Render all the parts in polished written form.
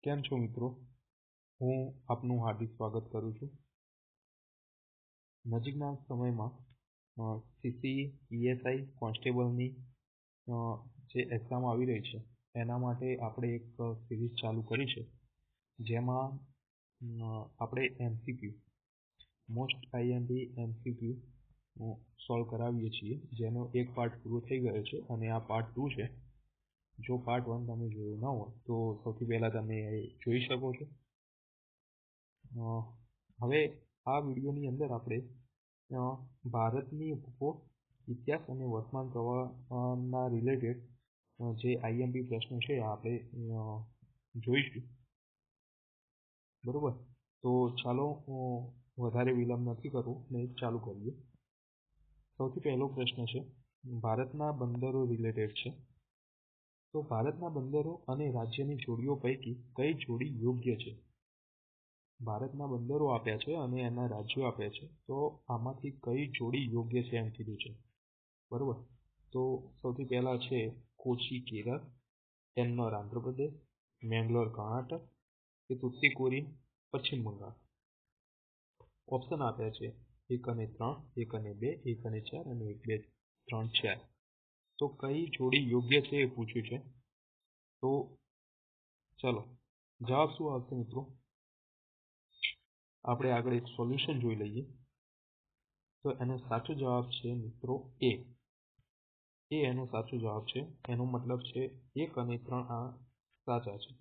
કેમ છો મિત્રો? હું આપનું હાર્દિક સ્વાગત કરું છું. નજીકના સમયમાં સીસી પીએસઆઈ કોન્સ્ટેબલની જે એક્ઝામ આવી રહી છે એના માટે આપણે એક સિરીઝ ચાલુ કરી છે, જેમાં આપણે MCQ most IMP MCQ solve કરાવીએ છીએ, જેનો એક પાર્ટ પૂરો થઈ ગયો છે અને આ પાર્ટ 2 છે. જો પાર્ટ 1 તમે જોયું ન હોય તો સૌથી પહેલા તમે જોઈ શકો છો. હવે આ વિડીયોની અંદર આપણે ભારતની ભૂગોળ, ઇતિહાસ અને વર્તમાન પ્રવાહના રિલેટેડ જે આઈએમપી પ્રશ્નો છે આપણે જોઈશું. બરોબર, તો ચાલો વધારે વિલંબ નથી કરવું ને ચાલુ કરીએ. સૌથી પહેલો પ્રશ્ન છે, ભારતના બંદરો રિલેટેડ છે. તો ભારતના બંદરો અને રાજ્યની જોડીઓ પૈકી કઈ જોડી યોગ્ય છે? ભારતના બંદરો આપ્યા છે અને એના રાજ્યો આપ્યા છે, તો આમાંથી કઈ જોડી યોગ્ય છે એમ કીધું છે. બરોબર, તો સૌથી પહેલા છે કોચી કેરળ, એન્નોર આંધ્રપ્રદેશ, મેંગલોર કર્ણાટક કે તુતીકોરીન પશ્ચિમ બંગાળ. ઓપ્શન આપ્યા છે 1 અને 3, 1 અને 2, 1 અને 4 અને 1, 2, 3, 4. તો કઈ જોડી યોગ્ય છે એ પૂછ્યું છે. તો ચલો જવાબ શું આવશે મિત્રો? આપણે આગળ એક સોલ્યુશન જોઈ લઈએ. તો એનો સાચો જવાબ છે મિત્રો એ એનો સાચો જવાબ છે. એનો મતલબ છે 1 અને 3 આ સાચા છે.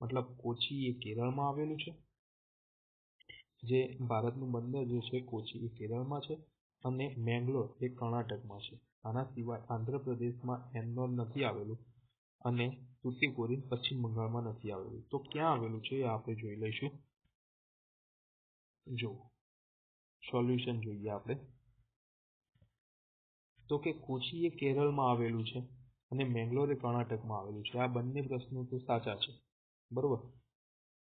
મતલબ કોચી એ કેરળમાં આવેલું છે, જે ભારતનું બંદર જે છે કોચી એ કેરળમાં છે અને મેંગલોર એ કર્ણાટકમાં છે. આના સિવાય આંધ્રપ્રદેશમાં એન્નોર નથી આવેલું અને તુતીકોરીન પશ્ચિમ બંગાળમાં નથી આવેલું. તો ક્યાં આવેલું છે એ આપણે જોઈ લઈશું. જો સોલ્યુશન જોઈએ આપણે, તો કે કોચી એ કેરળમાં આવેલું છે અને મેંગલોર એ કર્ણાટકમાં આવેલું છે. આ બંને પ્રશ્નો તો સાચા છે. બરોબર,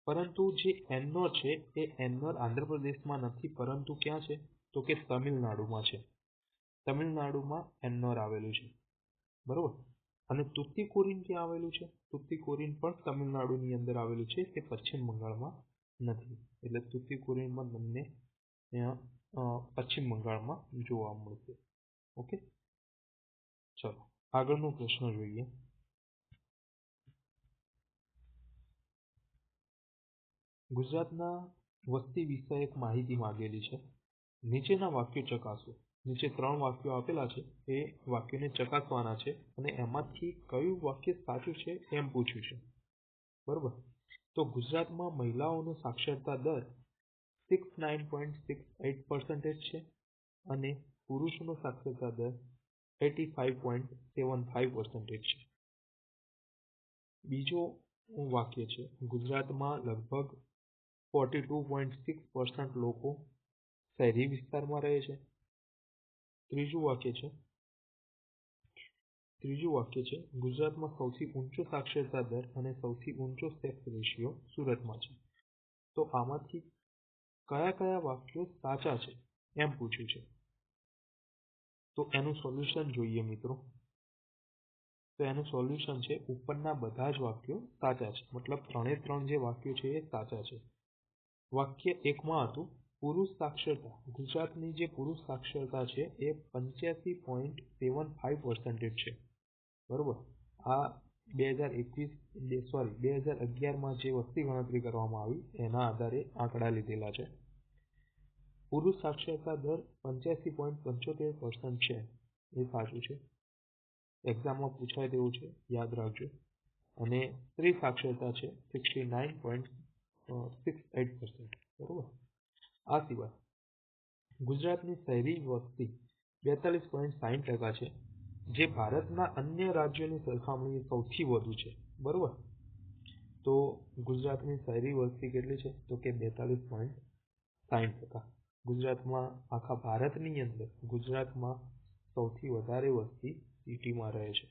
પરંતુ જે એન્નોર છે એ એન્નોર આંધ્રપ્રદેશમાં નથી, પરંતુ ક્યાં છે? તો કે તમિલનાડુમાં છે. તમિલનાડુમાં એન્નોર આવેલું છે. બરોબર, અને તુતીકોરીન ક્યાં આવેલું છે? તુતીકોરીન પણ તમિલનાડુની અંદર આવેલું છે, તે પશ્ચિમ બંગાળમાં નથી. એટલે તુતીકોરીનમાં તમને પશ્ચિમ બંગાળમાં જોવા મળશે. ઓકે, ચલો આગળનો પ્રશ્ન જોઈએ. ગુજરાતના વસ્તી વિષયક માહિતી માંગેલી છે. નીચેના વાક્યો ચકાસો. નીચે 3 વાક્યો આપેલા છે, એ વાક્યોને ચકાસવાના છે અને એમાંથી કયું વાક્ય સાચું છે એમ પૂછ્યું છે. બરોબર, તો ગુજરાતમાં મહિલાઓનો સાક્ષરતા દર 69.68% છે અને પુરુષોનો સાક્ષરતા દર 85.75% છે. બીજો વાક્ય છે, ગુજરાતમાં લગભગ 42.6% લોકો શહેરી વિસ્તારમાં રહે છે. ત્રીજું વાક્ય છે, ગુજરાતમાં સૌથી ઊંચો સાક્ષરતા દર અને સૌથી ઊંચો સેક્સ રેશિયો સુરતમાં છે. તો આમાંથી કયા કયા વાક્યો સાચા છે એમ પૂછ્યું છે. તો એનું સોલ્યુશન જોઈએ મિત્રો. તો એનું સોલ્યુશન છે ઉપરના બધા જ વાક્યો સાચા છે. મતલબ 3 જે વાક્યો છે એ સાચા છે. વાક્ય 1માં હતું પુરુષ સાક્ષરતા. ગુજરાતની જે પુરુષ સાક્ષરતા છે એ 85.75% છે. બરોબર, આ 2011માં જે વસ્તી ગણતરી કરવામાં આવી એના આધારે આંકડા લીધેલા છે. પુરુષ સાક્ષરતા દર 85.75% છે, એ સાચું છે. એક્ઝામમાં પૂછાય તેવું છે, યાદ રાખજો. અને સ્ત્રી સાક્ષરતા છે 69.68%. બરોબર, આ સિવાય ગુજરાતની શહેરી વસ્તી 42.60% છે, જે ભારતના અન્ય રાજ્યોની સરખામણીએ સૌથી વધુ છે. બરોબર, તો ગુજરાતની શહેરી વસ્તી કેટલી છે? તો કે 42.60%. ગુજરાતમાં આખા ભારતની અંદર ગુજરાતમાં સૌથી વધારે વસ્તી સિટીમાં રહે છે.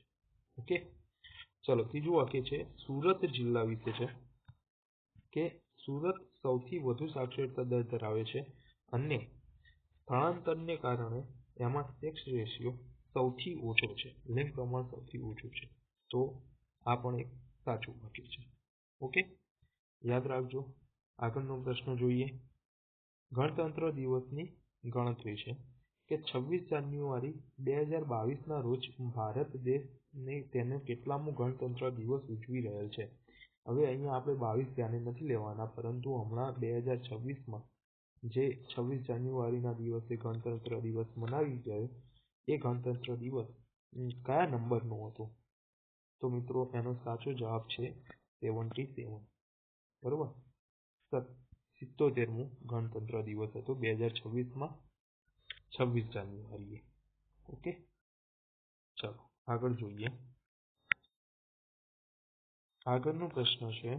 ઓકે, ચલો ત્રીજું વાક્ય છે સુરત જિલ્લા વિશે છે કે સુરત સૌથી વધુ સાક્ષરતા દર ધરાવે છે અને સ્થળાંતરને કારણે એમાં સેક્સ રેશિયો સૌથી ઓછો છે, લિંગ પ્રમાણ સૌથી ઓછું છે. તો આ પણ એક સાચું વાક્ય છે. ઓકે, યાદ રાખજો. આગળનો પ્રશ્ન જોઈએ. ગણતંત્ર દિવસની ગણતરી છે કે 26 જાન્યુઆરી 2022ના રોજ ભારત દેશને તેનો કેટલામો ગણતંત્ર દિવસ ઉજવી રહેલ છે. હવે અહીંયા આપણે 22 ધ્યાને નથી લેવાના, પરંતુ હમણાં 2026માં જે 26 જાન્યુઆરીના દિવસે ગણતંત્ર દિવસ મનાવી ગયો એ ગણતંત્ર દિવસ કયા નંબરનો હતો? તો મિત્રો એનો સાચો જવાબ છે 77. બરોબર, 77મો ગણતંત્ર દિવસ હતો 2026માં 26 જાન્યુઆરીએ. ઓકે, ચાલો આગળ જોઈએ. આગળનો પ્રશ્ન છે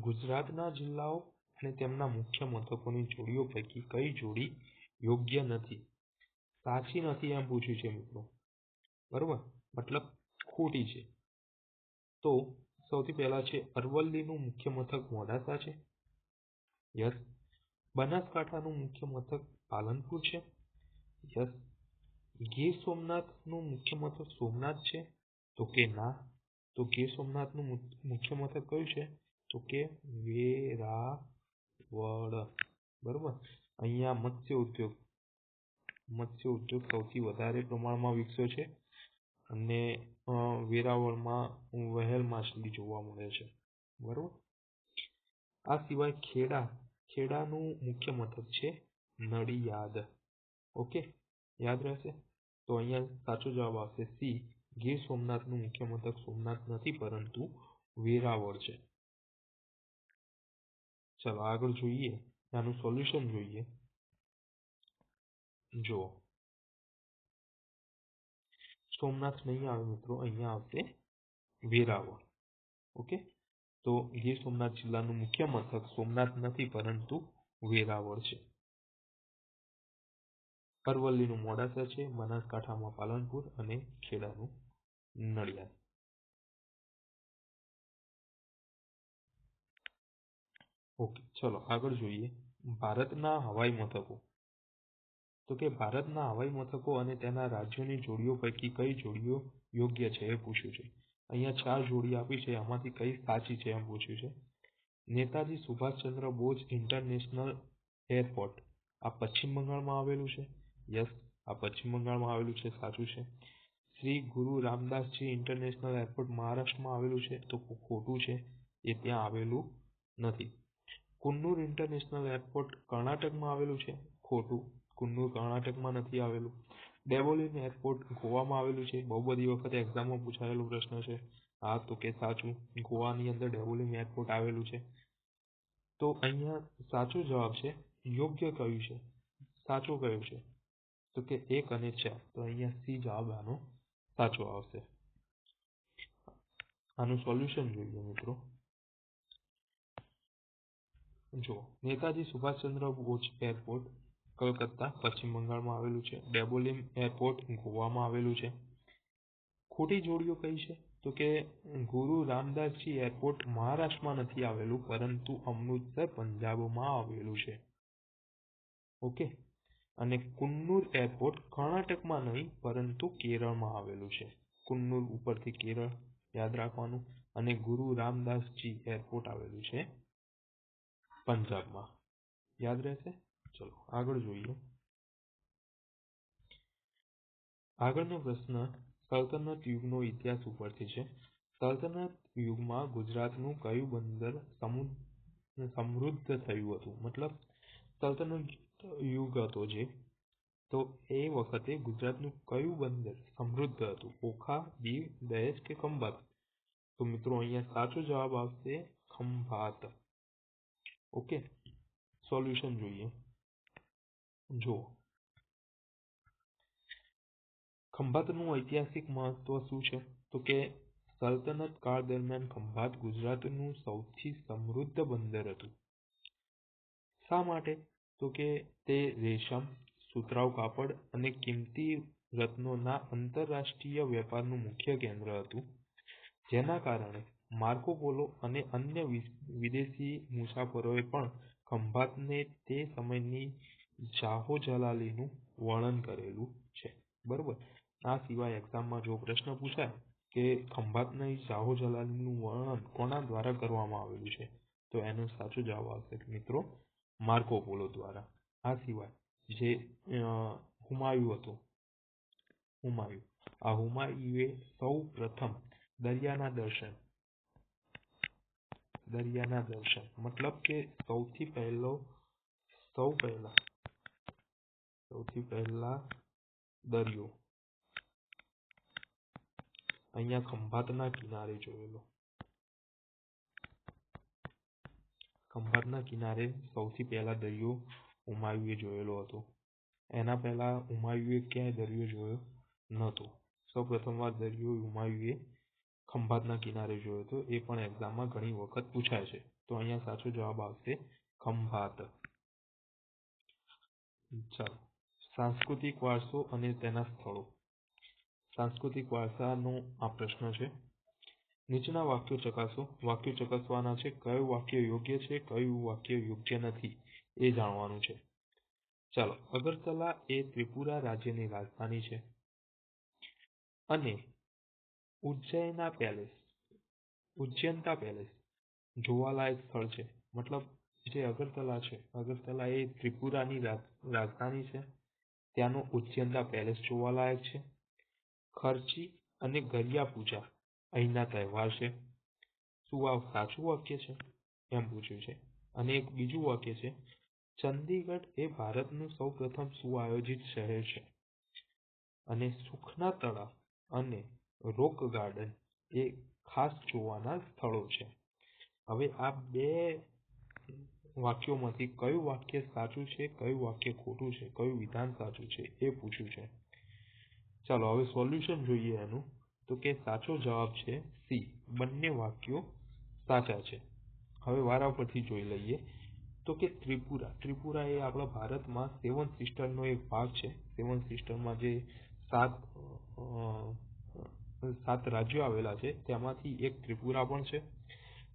ગુજરાતના જિલ્લાઓ અને તેમના મુખ્ય મથકોની જોડીઓ પૈકી કઈ જોડી યોગ્ય નથી? સાચી નથી એમ પૂછ્યું છે મિત્રો. બરોબર, મતલબ ખોટી છે. તો સૌથી પહેલા છે અરવલ્લીનું મુખ્ય મથક મોડાસા છે. યસ. બનાસકાંઠાનું મુખ્ય મથક પાલનપુર છે. યસ. ગીર સોમનાથનું મુખ્ય મથક સોમનાથ છે. તો કે ના. તો ગીર સોમનાથનું મુખ્ય મથક કયું છે? તો કે વેરાવળ. બરોબર. અહીંયા મત્સ્ય ઉદ્યોગ સૌથી વધારે પ્રમાણમાં વિકસ્યો છે અને વેરાવળમાં વહેલ માછલી જોવા મળે છે. બરોબર. આ સિવાય ખેડાનું મુખ્ય મથક છે નડિયાદ. ઓકે, યાદ રહેશે. તો અહીંયા સાચો જવાબ આવશે સી. ગીર સોમનાથનું મુખ્ય મથક સોમનાથ નથી, પરંતુ વેરાવળ છે. ચાલો આગળ જોઈએ, આનું સોલ્યુશન જોઈએ. જો સોમનાથ નહીં આવે મિત્રો, અહીંયા આવશે વેરાવળ. ઓકે, તો ગીર સોમનાથ જિલ્લાનું મુખ્ય મથક સોમનાથ નથી, પરંતુ વેરાવળ છે. અરવલ્લીનું મોડાસા છે, બનાસકાંઠામાં પાલનપુર અને ખેડાનું નડિયાદ. ઓકે, ચલો આગળ જોઈએ. ભારતના હવાઈ મથકો. તો કે ભારતના હવાઈ મથકો અને તેના રાજ્યોની જોડીઓ પૈકી કઈ જોડીઓ યોગ્ય છે એ પૂછ્યું છે. અહીંયા 4 જોડી આપી છે, આમાંથી કઈ સાચી છે એમ પૂછ્યું છે. નેતાજી સુભાષચંદ્ર બોઝ ઇન્ટરનેશનલ એરપોર્ટ આ પશ્ચિમ બંગાળમાં આવેલું છે. યસ, આ પશ્ચિમ બંગાળમાં આવેલું છે, સાચું છે. શ્રી ગુરુ રામદાસજી ઇન્ટરનેશનલ એરપોર્ટ મહારાષ્ટ્રમાં આવેલું છે, તો ખોટું છે, એ ત્યાં આવેલું નથી. કુન્નૂર ઇન્ટરનેશનલ એરપોર્ટ કર્ણાટકમાં આવેલું છે, ખોટું, કુન્નૂર કર્ણાટકમાં નથી આવેલું. ડેબોલિમ એરપોર્ટ ગોવામાં આવેલું છે, બહુ બધી વખત એક્ઝામમાં પૂછાયેલો પ્રશ્ન છે. હા, તો કે સાચું, ગોવાની અંદર ડેબોલિમ એરપોર્ટ આવેલું છે. તો અહીંયા સાચો જવાબ છે, યોગ્ય કયું છે, સાચું કયું છે? તો કે 1 અને 4. તો અહીંયા સી જવાબ આનો સાચો આવશે. આનું સોલ્યુશન જોઈએ મિત્રો. જો નેતાજી સુભાષચંદ્ર બોઝ એરપોર્ટ કલકત્તા પશ્ચિમ બંગાળમાં આવેલું છે. ડેબોલિમ એરપોર્ટ ગોવામાં આવેલું છે. ખોટી જોડીઓ કઈ છે? તો કે ગુરુ રામદાસજી એરપોર્ટ મહારાષ્ટ્રમાં નથી આવેલું, પરંતુ અમૃતસર પંજાબમાં આવેલું છે. ઓકે, અને કુન્નૂર એરપોર્ટ કર્ણાટકમાં નહીં, પરંતુ કેરળમાં આવેલું છે. કુન્નૂર ઉપરથી કેરળ, યાદ રાખવાનું. અને ગુરુ રામદાસજી એરપોર્ટ આવેલું છે પંજાબમાં, યાદ રહેશે. ચલો આગળ જોઈએ. આગળનો પ્રશ્ન સલ્તનત યુગનો ઇતિહાસ ઉપરથી છે. સલ્તનત યુગમાં ગુજરાતનું કયું બંદર સમૃદ્ધ થયું હતું? મતલબ સલ્તનત યુગ હતો જે, તો એ વખતે ગુજરાતનું કયું બંદર સમૃદ્ધ હતું? ઓખા, દીવ, દહેજ કે ખંભાત? તો મિત્રો અહીંયા સાચો જવાબ આવશે ખંભાત. ઓકે, સોલ્યુશન જોઈએ. જો ખંભાતનું ઐતિહાસિક મહત્વ શું છે? તો કે સલ્તનત કાળ દરમિયાન ખંભાત ગુજરાતનું સૌથી સમૃદ્ધ બંદર હતું. શા માટે? તો કે તે રેશમ, સુતરાઉ કાપડ અને કિંમતી રત્નોના આંતરરાષ્ટ્રીય વેપારનું મુખ્ય કેન્દ્ર હતું, જેના કારણે માર્કો પોલો અને અન્ય વિદેશી મુસાફરોએ પણ ખંભાતને તે સમયની જાહોજલાલીનું વર્ણન કરેલું છે. બરોબર. આ સિવાય એક્ઝામમાં જો પ્રશ્ન પૂછાય કે ખંભાતની જાહોજલાલીનું વર્ણન કોના દ્વારા કરવામાં આવેલું છે, તો એનો સાચો જવાબ આવશે મિત્રો માર્કો પોલો દ્વારા. આ સિવાય જે હુમાયુ હતું, આ હુમાયુએ સૌ પ્રથમ દરિયાના દર્શન મતલબ કે સૌથી પહેલા દરિયો અહીંયા ખંભાતના કિનારે જોયેલો. ખંભાતના કિનારે સૌથી પહેલા દરિયો હુમાયુએ જોયેલો હતો. એના પહેલા હુમાયુએ ક્યાંય દરિયો જોયો નહોતો. સૌ પ્રથમવાર દરિયો હુમાયુએ ખંભાતના કિનારે જોયો હતો. એ પણ એક્ઝામમાં ઘણી વખત પૂછાય છે. તો અહીંયા સાચો જવાબ આવશે ખંભાત. ચાલો, સાંસ્કૃતિક વારસો અને તેના સ્થળો. સાંસ્કૃતિક વારસાનો આ પ્રશ્ન છે. નીચેના વાક્યો ચકાસો. વાક્યો ચકાસવાના છે. કયું વાક્ય યોગ્ય છે, કયું વાક્ય યોગ્ય નથી એ જાણવાનું છે. ચાલો, અગરતલા એ ત્રિપુરા રાજ્યની રાજધાની છે અને ઉજ્જૈનતા પેલેસ જોવાલાયક સ્થળ છે. મતલબ જે અગરતલા છે, અગરતલા એ ત્રિપુરાની રાજધાની છે. ત્યાંનો ઉજ્જૈનતા પેલેસ જોવાલાયક છે. ખર્ચી અને ગરિયા પૂજા અહીંના તહેવાર છે. શું આ સાચું વાક્ય છે એમ પૂછ્યું છે. અને એક બીજું વાક્ય છે, ચંદીગઢ એ ભારતનું સૌ પ્રથમ સુઆયોજિત શહેર છે અને સુખના તળાવ અને રોક ગાર્ડન એ ખાસ જોવાના સ્થળો છે. હવે આ બે વાક્યોમાંથી કયું વાક્ય સાચું છે, કયું વાક્ય ખોટું છે, કયું વિધાન સાચું છે એ પૂછ્યું છે. ચાલો હવે સોલ્યુશન જોઈએ એનું. તો કે સાચો જવાબ છે સી, બંને વાક્યો સાચા છે. હવે વારા પરથી જોઈ લઈએ. તો કે ત્રિપુરા એ આપણા ભારતમાં 7 સિસ્ટરનો એક ભાગ છે. 7 સિસ્ટરમાં જે 7 રાજ્યો આવેલા છે તેમાંથી એક ત્રિપુરા પણ છે.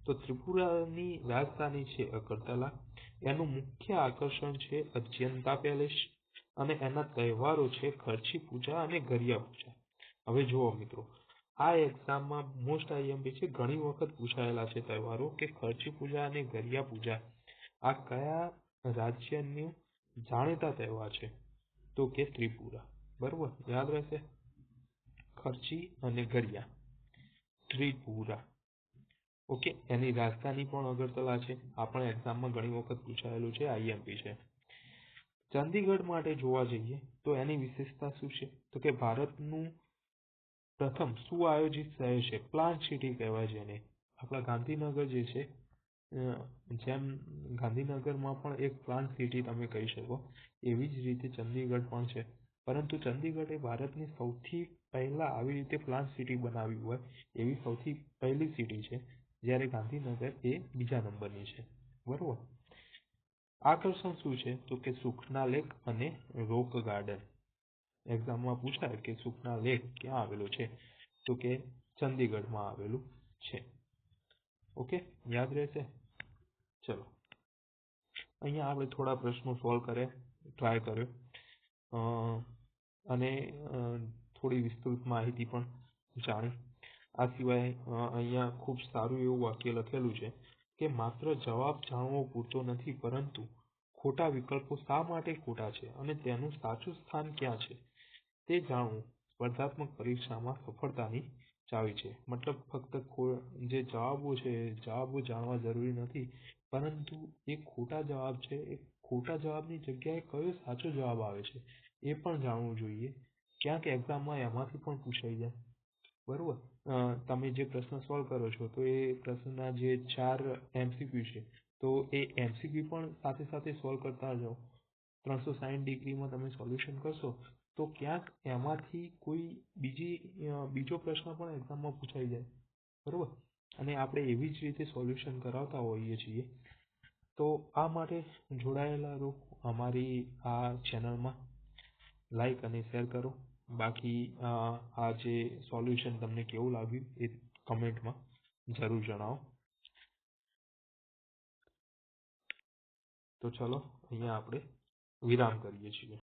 તો ત્રિપુરાની રાજધાની છે અગરતલા. એનું મુખ્ય આકર્ષણ છે અજંતા પેલેસ અને એના તહેવારો છે ખર્ચી પૂજા અને ગરિયા પૂજા. હવે જુઓ મિત્રો, આ એક્ઝામમાં મોસ્ટ આઈએમપી છે, ઘણી વખત પૂછાયેલા છે તહેવારો કે ખર્ચી પૂજા અને ગરિયા પૂજા આ કયા રાજ્યનું જાણીતા તહેવાર છે. તો કે ત્રિપુરા. બરોબર, યાદ રહેશે. ખર્ચી અને ગરિયા, ત્રિપુરા. ઓકે, એની રાજધાની પણ અગરતલા છે. આ પણ એક્ઝામમાં ઘણી વખત પૂછાયેલું છે, આઈએમપી છે. ચંદીગઢ માટે જોવા જઈએ તો એની વિશેષતા શું છે. તો કે ભારતનું પ્રથમ સુઆયોજિત શહેર છે. પ્લાન્ટ સિટી કહેવાય છે એને. આપણા ગાંધીનગર જે છે, જેમ ગાંધીનગરમાં પણ એક પ્લાન્ટ સિટી તમે કહી શકો, એવી જ રીતે ચંદીગઢ પણ છે. પરંતુ ચંદીગઢ એ ભારતની સૌથી પહેલા આવી રીતે પ્લાન્ટ સિટી બનાવી હોય એવી સૌથી પહેલી સિટી છે, જ્યારે ગાંધીનગર એ બીજા નંબરની છે. બરોબર. આકર્ષણ શું છે. તો કે સુખના લેક અને રોક ગાર્ડન. એક્ઝામમાં પૂછાય કે સુખના લેક ક્યાં આવેલો છે. તો કે ચંદીગઢમાં આવેલું છે. ઓકે, યાદ રહેશે. ચલો, અહીંયા આપણે થોડા પ્રશ્નો સોલ્વ ટ્રાય કર્યો અને થોડી વિસ્તૃત માહિતી પણ જાણી. આ સિવાય અહીંયા ખૂબ સારું એવું વાક્ય લખેલું છે કે માત્ર જવાબ જાણવો પૂરતો નથી, પરંતુ ખોટા વિકલ્પો શા માટે ખોટા છે અને તેનું સાચું સ્થાન ક્યાં છે તે જાણવું સ્પર્ધાત્મક પરીક્ષામાં સફળતાની ચાવી છે. મતલબ ફક્ત જે જવાબો છે જવાબો જાણવા જરૂરી નથી, પરંતુ એ ખોટા જવાબ છે એ ખોટા જવાબની જગ્યાએ કયો સાચો જવાબ આવે છે એ પણ જાણવું જોઈએ. ક્યાંક એક્ઝામમાં એમાંથી પણ પૂછાઈ જાય. બરોબર. તમે જે પ્રશ્ન સોલ્વ કરો છો તો એ પ્રશ્નના જે 4 MCQ છે તો એ MCQ પણ સાથે સાથે સોલ્વ કરતા જાઓ. 360 ડિગ્રીમાં તમે સોલ્યુશન કરશો તો ક્યાંક એમાંથી કોઈ બીજો પ્રશ્ન પણ એક્ઝામમાં પૂછાઈ જાય. બરોબર. અને આપણે એવી જ રીતે સોલ્યુશન કરાવતા હોઈએ છીએ. તો આ માટે જોડાયેલા રહો અમારી આ ચેનલમાં. લાઈક અને શેર કરો. બાકી આ જે સોલ્યુશન તમને કેવું લાગ્યું એ કમેન્ટમાં જરૂર જણાવો. તો ચલો, અહીંયા આપણે વિરામ કરીએ છીએ.